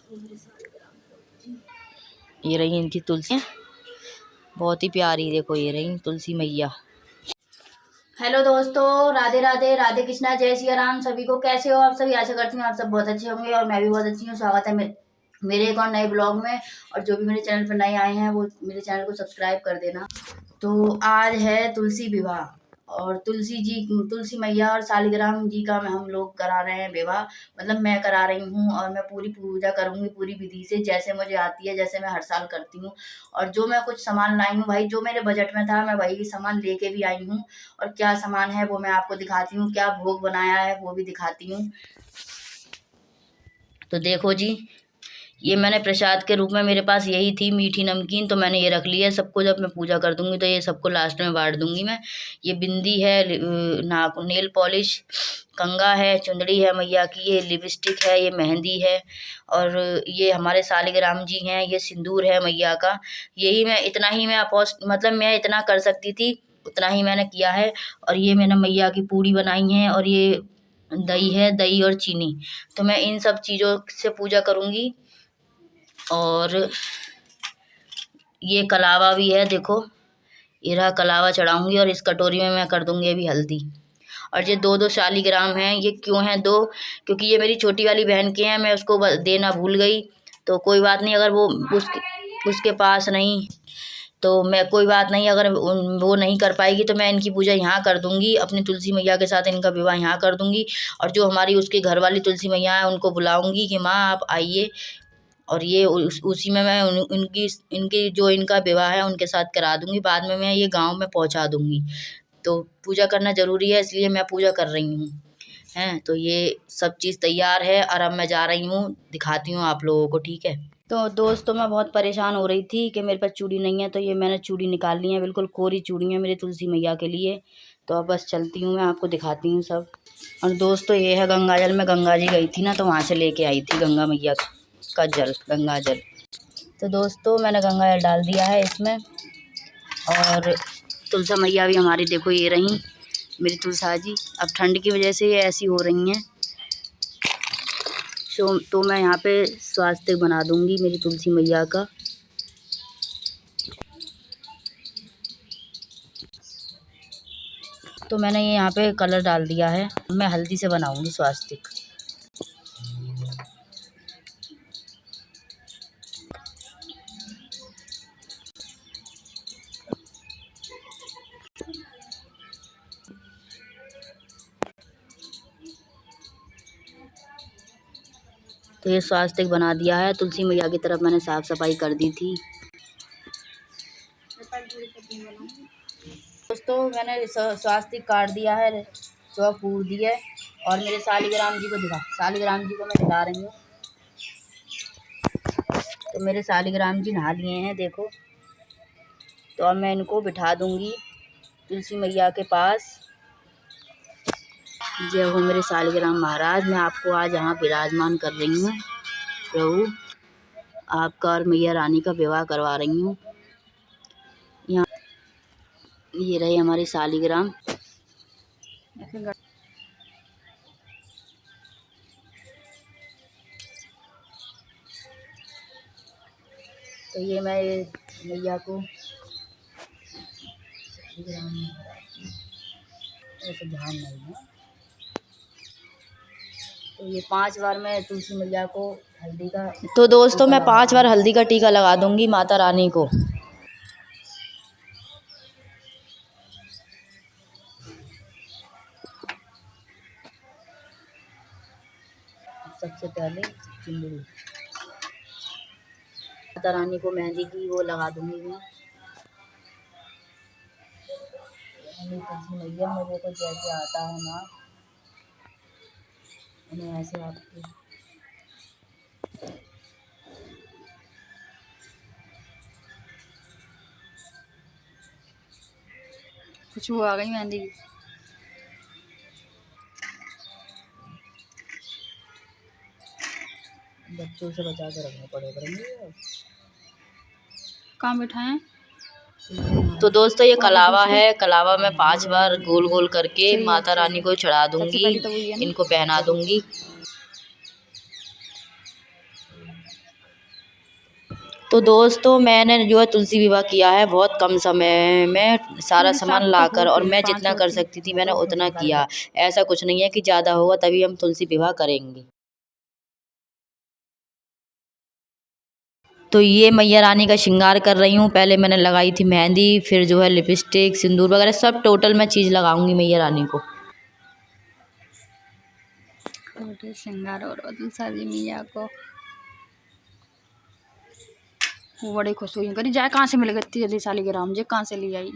ये रही इनकी तुलसी, बहुत ही प्यारी। देखो ये रही तुलसी मैया। हेलो दोस्तों, राधे राधे, राधे कृष्णा, जय सिया राम। सभी को कैसे हो आप सभी? आशा करती हूँ आप सब बहुत अच्छे होंगे और मैं भी बहुत अच्छी हूँ। स्वागत है मेरे एक और नए ब्लॉग में। और जो भी मेरे चैनल पर नए आए हैं वो मेरे चैनल को सब्सक्राइब कर देना। तो आज है तुलसी विवाह और तुलसी मैया और शालिग्राम जी का हम लोग करा रहे हैं विवाह। मतलब मैं करा रही हूँ और मैं पूरी पूजा करूँगी पूरी विधि से, जैसे मुझे आती है, जैसे मैं हर साल करती हूँ। और जो मैं कुछ सामान लाई हूँ भाई, जो मेरे बजट में था मैं वही सामान लेके भी आई हूँ। और क्या सामान है वो मैं आपको दिखाती हूँ, क्या भोग बनाया है वो भी दिखाती हूँ। तो देखो जी, ये मैंने प्रसाद के रूप में, मेरे पास यही थी मीठी नमकीन, तो मैंने ये रख ली है। सबको जब मैं पूजा कर दूंगी तो ये सबको लास्ट में बांट दूंगी मैं। ये बिंदी है, नेल पॉलिश, कंगा है, चुंदड़ी है मैया की, ये लिपस्टिक है, ये मेहंदी है, और ये हमारे शालिग्राम जी हैं, ये सिंदूर है मैया का। यही मैं, इतना ही मैं मतलब मैं इतना कर सकती थी, उतना ही मैंने किया है। और ये मैंने मैया की पूड़ी बनाई है, और ये दही है, दही और चीनी। तो मैं इन सब चीज़ों से पूजा करूँगी। और ये कलावा भी है, देखो ये रहा कलावा, चढ़ाऊंगी। और इस कटोरी में मैं कर दूंगी अभी हल्दी। और ये दो दो शालिग्राम हैं। ये क्यों हैं दो? क्योंकि ये मेरी छोटी वाली बहन के हैं, मैं उसको देना भूल गई। तो कोई बात नहीं, अगर वो उसके पास नहीं, तो मैं, कोई बात नहीं, अगर वो नहीं कर पाएगी तो मैं इनकी पूजा यहाँ कर दूंगी। अपनी तुलसी मैया के साथ इनका विवाह यहाँ कर दूंगी। और जो हमारी उसके घर वाली तुलसी मैया है उनको बुलाऊंगी कि माँ आप आइए। और ये उसी में मैं इनकी जो इनका विवाह है उनके साथ करा दूंगी। बाद में मैं ये गांव में पहुंचा दूंगी। तो पूजा करना ज़रूरी है, इसलिए मैं पूजा कर रही हूँ। हैं, तो ये सब चीज़ तैयार है और अब मैं जा रही हूँ, दिखाती हूँ आप लोगों को, ठीक है। तो दोस्तों, मैं बहुत परेशान हो रही थी कि मेरे पास चूड़ी नहीं है, तो ये मैंने चूड़ी निकाल ली है। बिल्कुल कोरी चूड़ी है मेरी तुलसी मैया के लिए। तो अब बस चलती हूँ, मैं आपको दिखाती हूँ सब। और दोस्तों, ये है गंगा जल। मैं गंगा जी गई थी ना, तो वहाँ से लेके आई थी गंगा मैया का जल, गंगा जल। तो दोस्तों, मैंने गंगा जल डाल दिया है इसमें। और तुलसा मैया भी हमारी, देखो ये रही मेरी तुलसा जी। अब ठंड की वजह से ये ऐसी हो रही हैं। तो मैं यहाँ पे स्वास्तिक बना दूंगी मेरी तुलसी मैया का। तो मैंने ये यहाँ पे कलर डाल दिया है। मैं हल्दी से बनाऊंगी स्वास्तिक। तो ये स्वास्तिक बना दिया है। तुलसी मैया की तरफ मैंने साफ सफाई कर दी थी। दोस्तों, मैंने स्वास्तिक काट दिया है, चौक पूर दी है। और मेरे शालिग्राम जी को शालिग्राम जी को मैं दिखा रही हूँ। तो मेरे शालिग्राम जी नहा लिए हैं, देखो। तो अब मैं इनको बिठा दूंगी तुलसी मैया के पास। जय हो मेरे शालिग्राम महाराज। मैं आपको आज यहाँ विराजमान कर रही हूँ प्रभु, आपका और मैया रानी का विवाह करवा रही हूँ। यहाँ ये रहे हमारे शालिग्राम। तो ये मैं मैया को ऐसे ध्यान नहीं है। तो ये 5 बार मैं तुलसी मैया को हल्दी का, तो दोस्तों मैं 5 बार हल्दी का टीका लगा दूंगी माता रानी को। सबसे पहले सिंदूर, माता रानी को मेहंदी की वो लगा दूंगी मैं। तुलसी मैया मुझे तो जैसे आता है ना, उन्हें ऐसे आपकी खुशबू आ गई मेहंदी की। बच्चों से बचा के रखना पड़ेगा। कहाँ बिठाएं? तो दोस्तों, ये कलावा है। कलावा में 5 बार गोल गोल करके माता रानी को चढ़ा दूंगी, इनको पहना दूंगी। तो दोस्तों मैंने जो है तुलसी विवाह किया है बहुत कम समय में, सारा सामान लाकर, और मैं जितना कर सकती थी मैंने उतना किया। ऐसा कुछ नहीं है कि ज़्यादा होगा तभी हम तुलसी विवाह करेंगे। तो ये मैया रानी का श्रृंगार कर रही हूँ। पहले मैंने लगाई थी मेहंदी, फिर जो है लिपस्टिक, सिंदूर वगैरह सब टोटल मैं चीज़ लगाऊंगी मैया रानी को। श्रृंगार और तुलसी मैया को वो बड़ी खुश हुई करी जाए कहाँ से मिल गई इतनी जल्दी सालिग्राम जी कहाँ से ले आई।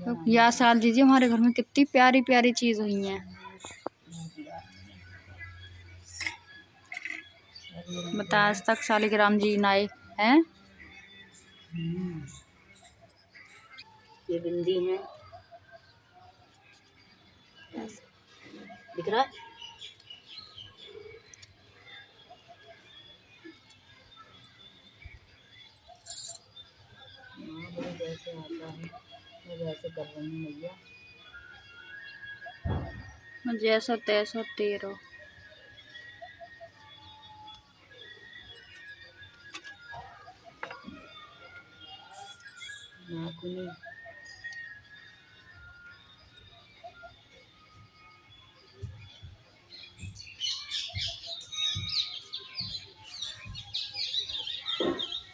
तो या साल दीजिए हमारे घर में कितनी प्यारी प्यारी चीज़ हुई हैं। बता आज तक सालिग्राम जी नाए हैं। ये बिंदी है, दिख रहा है? जैसे आता है मैं वैसे कर रही हूँ मैया। जैसा तैसा तेरा। नाखूनी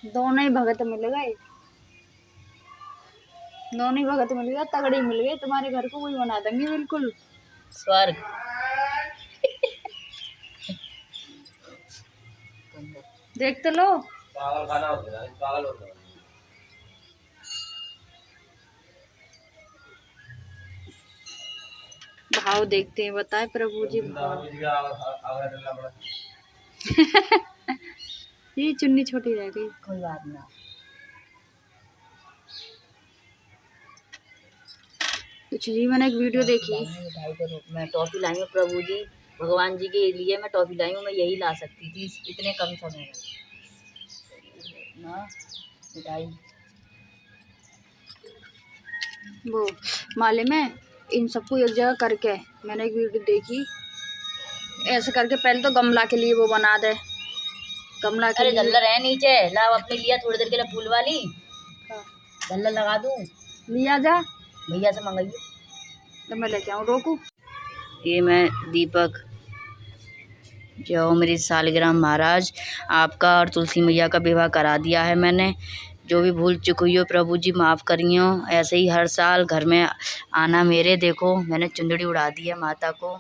दोनों ही भगत मिल गए, दोनों ही भगत मिल गए, तगड़ी मिल गई। तुम्हारे घर को वही बना देंगे बिल्कुल स्वर्ग। देख तो लो। भाव देखते हैं बताए प्रभु जी भाव। ये चुन्नी छोटी रह गई, कोई बात ना। कुछ जी मैंने एक वीडियो देखी, मिठाई के रूप में टॉफी लाई हूँ प्रभु जी भगवान जी के लिए। मैं टॉफी लाई हूँ, मैं यही ला सकती थी इतने कम समय में ना मिठाई। वो माले में इन सबको एक जगह करके मैंने एक वीडियो देखी, ऐसे करके पहले तो गमला के लिए वो बना दे, गमला के लिए झल्लर है नीचे, लाओ अपने लिया थोड़ी देर के लिए फूल वाली झल्लर लगा दूं। लिया जा भैया से मंगाइए तो मैं लेके आऊँ। रोकू ये मैं दीपक जो मेरी सालिग्राम महाराज आपका और तुलसी मैया का विवाह करा दिया है मैंने। जो भी भूल चुक हुई हो प्रभु जी माफ़ करियो। ऐसे ही हर साल घर में आना मेरे। देखो मैंने चुंदड़ी उड़ा दी है माता को,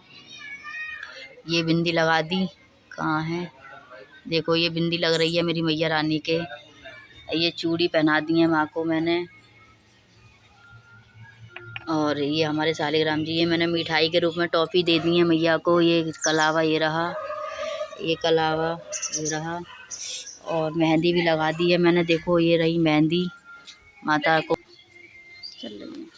ये बिंदी लगा दी। कहाँ है देखो ये बिंदी लग रही है मेरी मैया रानी के। ये चूड़ी पहना दी है माँ को मैंने। और ये हमारे सालिग्राम जी, ये मैंने मिठाई के रूप में टॉफ़ी दे दी है मैया को। ये कलावा ये रहा, ये कलावा ये रहा, और मेहंदी भी लगा दी है मैंने। देखो ये रही मेहंदी माता को। चल रही है।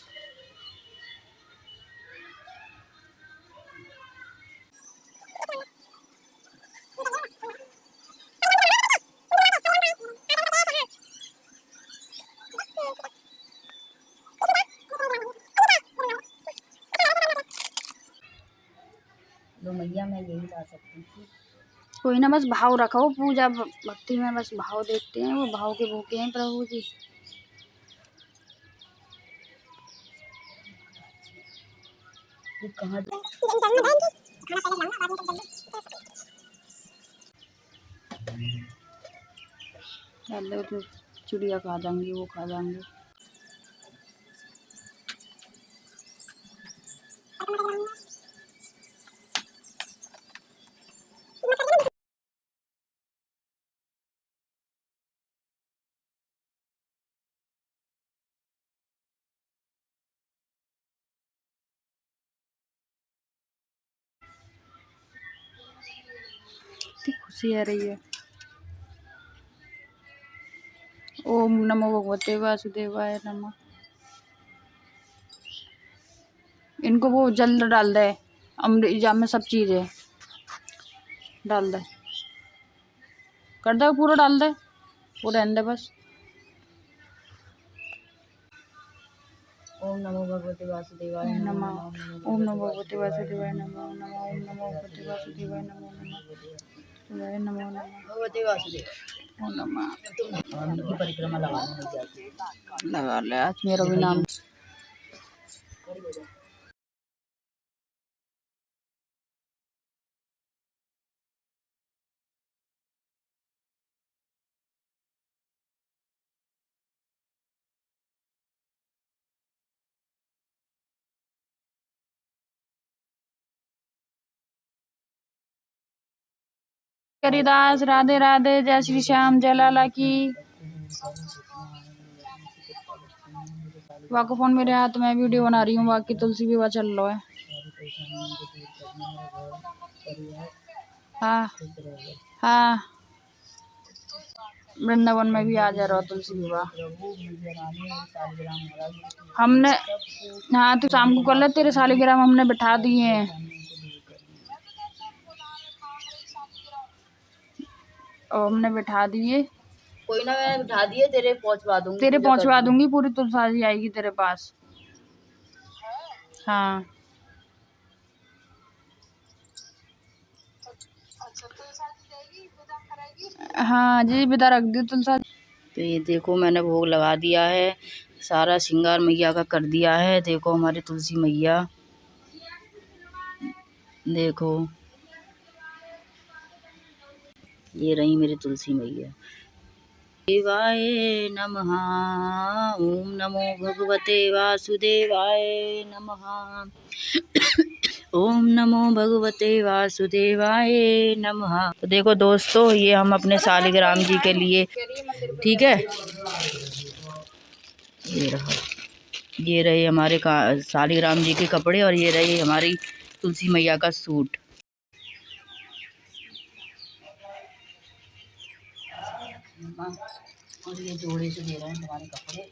लो मैया मैं यही ला सकती थी। कोई ना बस भाव रखो, पूजा भक्ति में बस भाव देखते हैं, वो भाव के भूखे हैं प्रभु जी। ये कहाँ चलो तो चिड़िया खा जाएंगी, वो खा जाएंगे। खुशी आ रही है। ओम नमो भगवते वासुदेवाय नमः। इनको वो जल्द डाल दे, अमृत में सब चीज़ें डाल दे, कर दे पूरा डाल दे, वो रहने दे बस। ओम ओम नमो भगवते वासुदेवाय नमः। ओम नमो भगवते वासुदेवाय नमः। ओम नमो भगवते वासुदेवाय नमः। नमो भगवते वासुदेव। ओम नमः। हम की परिक्रमा लगा लगा ले, आज मेरा भी नाम। हरिदास, राधे राधे, जय श्री श्याम, जय लाला की। वाको फोन मेरे हाथ में, वीडियो बना रही हूँ, बाकी तुलसी विवाह चल रहा है। हाँ हाँ, वृंदावन में भी आ जा रहा तुलसी विवाह। हमने, हाँ तो शाम को कर ले, तेरे सालिग्राम हमने बिठा दिए हैं। और हमने बिठा दिए। कोई ना, मैंने बिठा दिए, तेरे पहुंचवा दूंगी। तेरे पहुंचवा दूंगी, पूरी तुलसी आएगी तेरे पास। हाँ हाँ जी, विदा रख दी तुलसा। तो ये देखो, मैंने भोग लगा दिया है, सारा श्रृंगार मैया का कर दिया है। देखो हमारी तुलसी मैया, देखो ये रही मेरी तुलसी मैया। देवाय नमः। ओम नमो भगवते वासुदेवाय नमः। ओम नमो भगवते वासुदेवाय नमः। तो देखो दोस्तों, ये हम अपने सालिग्राम जी के लिए, ठीक है, ये रहा, ये रहे हमारे सालिग्राम जी के कपड़े, और ये रहे हमारी तुलसी मैया का सूट। और ये जोड़े से दे रहे हैं तुम्हारे कपड़े।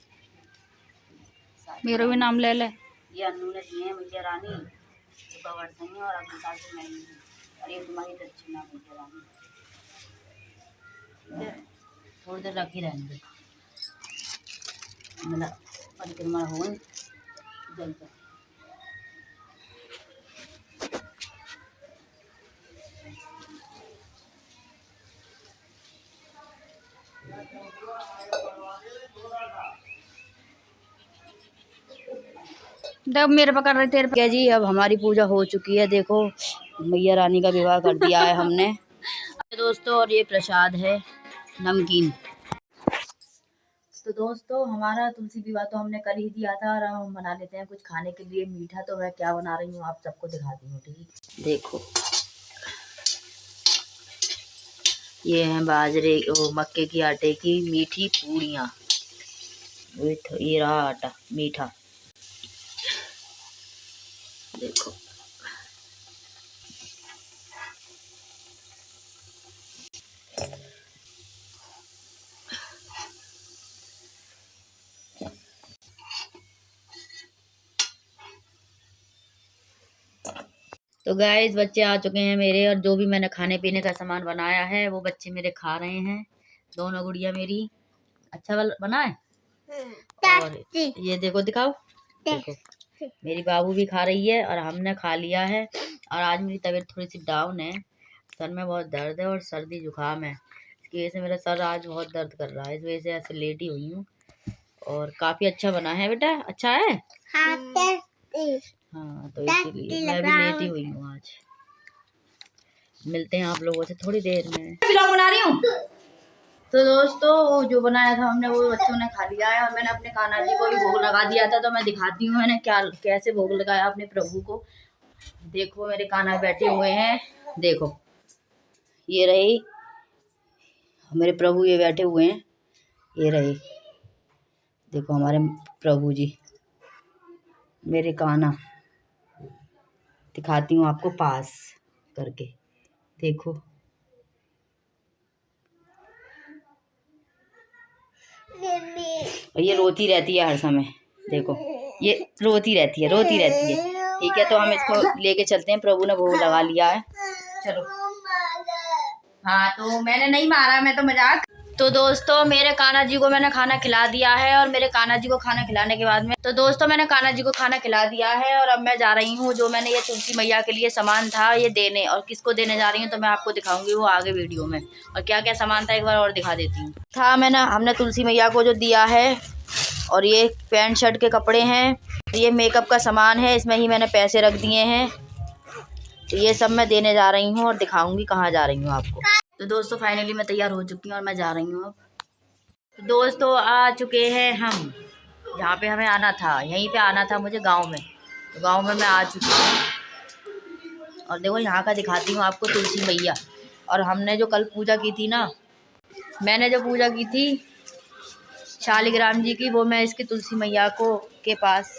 मेरा भी नाम ले ले। ये अन्नू ने दिए हैं मैया रानी, तो कवर से और अगले साल से मैं, और ये तुम्हारी दक्षिणा मैया रानी। थोड़ी देर रखी रहने दे, मतलब परिक्रमा हो गई जल कर। देख मेरे पकड़ रहे तेरे। क्या जी, अब हमारी पूजा हो चुकी है। देखो मैया रानी का विवाह कर दिया है हमने दोस्तों, और ये प्रसाद है नमकीन। तो दोस्तों, हमारा तुलसी विवाह तो हमने कर ही दिया था, और हम बना लेते हैं कुछ खाने के लिए मीठा। तो मैं क्या बना रही हूँ आप सबको दिखाती हूँ, ठीक। देखो ये है बाजरे मक्के की आटे की मीठी पूड़ियाँ, ये रहा आटा मीठा, देखो। तो गाइस, बच्चे आ चुके हैं मेरे, और जो भी मैंने खाने पीने का सामान बनाया है वो बच्चे मेरे खा रहे हैं। दोनों गुड़िया मेरी, अच्छा बना है। और ये देखो, दिखाओ, देखो मेरी बाबू भी खा रही है, और हमने खा लिया है। और आज मेरी तबीयत थोड़ी सी डाउन है, सर में बहुत दर्द है और सर्दी जुकाम है, इसकी वजह से मेरा सर आज बहुत दर्द कर रहा है, इस वजह से ऐसे लेट ही हुई हूँ। और काफ़ी अच्छा बना है बेटा, अच्छा है। हाँ, तो इसीलिए मैं भी लेट ही हुई हूँ आज। मिलते हैं आप लोगों से थोड़ी देर में। व्लॉग बना रही हूँ। तो दोस्तों, जो बनाया था हमने वो बच्चों ने खा लिया है, और मैंने अपने कान्हा जी को भी भोग लगा दिया था। तो मैं दिखाती हूँ मैंने कैसे भोग लगाया अपने प्रभु को। देखो मेरे कान्हा बैठे हुए हैं, देखो ये रही मेरे प्रभु, ये बैठे हुए हैं, ये रहे, देखो हमारे प्रभु जी, मेरे कान्हा। दिखाती हूँ आपको पास करके, देखो और ये रोती रहती है हर समय, देखो ये रोती रहती है, ठीक है। तो हम इसको लेके चलते हैं, प्रभु ने भोग लगा लिया है, चलो। हाँ, तो मैंने नहीं मारा, मैं तो मजाक। तो दोस्तों मेरे कान्हा जी को मैंने खाना खिला दिया है, और मेरे कान्हा जी को खाना खिलाने के बाद में मैंने कान्हा जी को खाना खिला दिया है, और अब मैं जा रही हूँ जो मैंने ये तुलसी मैया के लिए सामान था ये देने, और किसको देने जा रही हूँ तो मैं आपको दिखाऊंगी वो आगे वीडियो में। और क्या क्या सामान था एक बार और दिखा देती हूँ। हमने तुलसी मैया को जो दिया है, और ये पैंट शर्ट के कपड़े हैं, ये मेकअप का सामान है, इसमें ही मैंने पैसे रख दिए हैं। तो ये सब मैं देने जा रही हूँ और दिखाऊंगी कहाँ जा रही हूँ आपको। तो दोस्तों फाइनली मैं तैयार हो चुकी हूँ और मैं जा रही हूँ अब। तो दोस्तों आ चुके हैं हम जहाँ पे हमें आना था, यहीं पे आना था मुझे गांव में। तो गांव में मैं आ चुकी हूँ, और देखो यहाँ का दिखाती हूँ आपको तुलसी मैया। और हमने जो कल पूजा की थी ना, मैंने जो पूजा की थी शालिग्राम जी की, वो मैं इसकी तुलसी मैया को के पास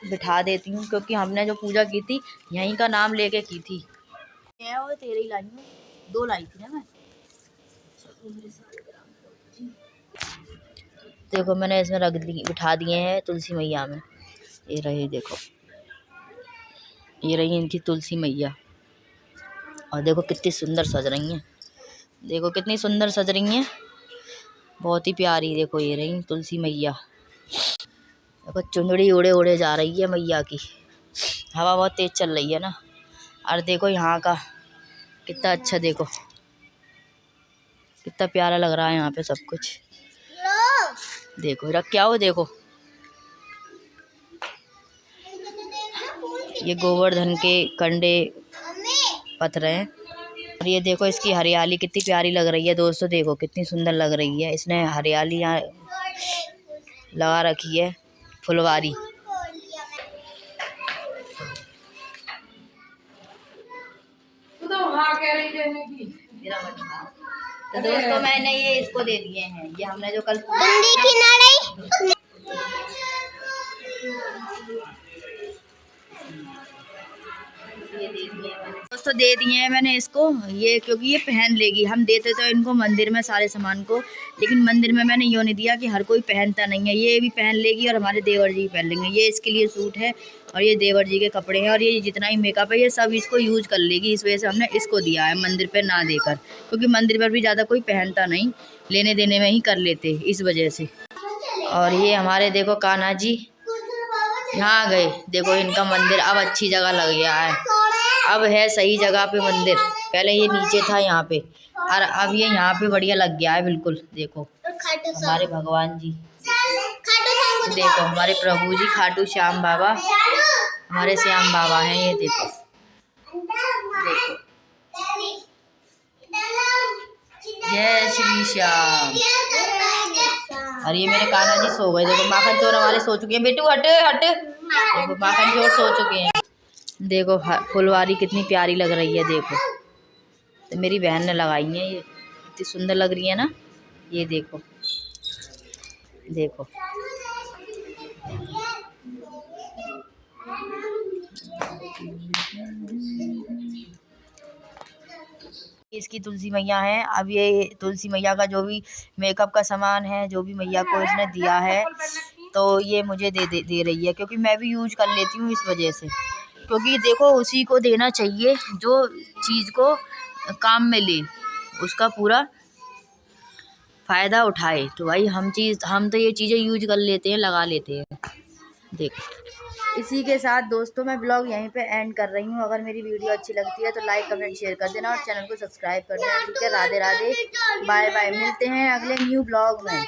बिठा देती हूँ, क्योंकि हमने जो पूजा की थी यहीं का नाम लेके की थी। और तेरे ही लाई हूँ, 2 लाई थी ना मैं। देखो मैंने इसमें रख दी, बिठा दिए हैं तुलसी मैया में। ये रही देखो, ये रही इनकी तुलसी मैया। और देखो कितनी सुंदर सज रही हैं, देखो कितनी सुंदर सज रही हैं, बहुत ही प्यारी। देखो ये रही तुलसी मैया। देखो चुंदड़ी उड़े उड़े जा रही है मैया की, हवा बहुत तेज चल रही है ना। और देखो यहाँ का कितना अच्छा, देखो कितना प्यारा लग रहा है यहाँ पे सब कुछ। देखो रख क्या हो, देखो ये गोवर्धन के कंडे पत्थर हैं। और ये देखो इसकी हरियाली कितनी प्यारी लग रही है दोस्तों, देखो कितनी सुंदर लग रही है। इसने हरियाली यहाँ लगा रखी है, फुलवारी। तो दोस्तों मैंने ये इसको दे दिए हैं, ये हमने जो कल दोस्तों दे दिए हैं मैंने इसको, ये क्योंकि ये पहन लेगी। हम देते तो इनको मंदिर में सारे सामान को, लेकिन मंदिर में मैंने यूँ नहीं दिया कि हर कोई पहनता नहीं है। ये भी पहन लेगी और हमारे देवर जी पहन लेंगे। ये इसके लिए सूट है और ये देवर जी के कपड़े हैं, और ये जितना ही मेकअप है ये सब इसको यूज कर लेगी। इस वजह से हमने इसको दिया है मंदिर पर ना देकर, क्योंकि मंदिर पर भी ज़्यादा कोई पहनता नहीं, लेने देने में ही कर लेते इस वजह से। और ये हमारे देखो कान्हा जी यहाँ गए, देखो इनका मंदिर अब अच्छी जगह लग गया है, अब है सही जगह पे मंदिर। पहले ये नीचे था यहाँ पे, और अब ये यहाँ पे बढ़िया लग गया है बिल्कुल। देखो हमारे भगवान जी, देखो हमारे प्रभु जी खाटू श्याम बाबा, हमारे श्याम बाबा हैं ये। देखो देखो जय श्री श्याम। और ये मेरे कान्हा जी सो गए, देखो माखन चोर हमारे सो चुके हैं। बेटू हट हट, देखो माखन चोर सो चुके हैं। देखो फुलवारी कितनी प्यारी लग रही है, देखो तो मेरी बहन ने लगाई है, ये कितनी सुंदर लग रही है ना। ये देखो देखो इसकी तुलसी मैया है। अब ये तुलसी मैया का जो भी मेकअप का सामान है, जो भी मैया को इसने दिया है, तो ये मुझे दे रही है, क्योंकि मैं भी यूज कर लेती हूँ इस वजह से। क्योंकि देखो उसी को देना चाहिए जो चीज़ को काम में ले, उसका पूरा फ़ायदा उठाए। तो भाई हम तो ये चीज़ें यूज कर लेते हैं, लगा लेते हैं। देखो इसी के साथ दोस्तों मैं ब्लॉग यहीं पे एंड कर रही हूँ। अगर मेरी वीडियो अच्छी लगती है तो लाइक कमेंट शेयर कर देना, और चैनल को सब्सक्राइब कर देना। ठीक है, राधे राधे, बाय बाय, मिलते हैं अगले न्यू ब्लॉग में।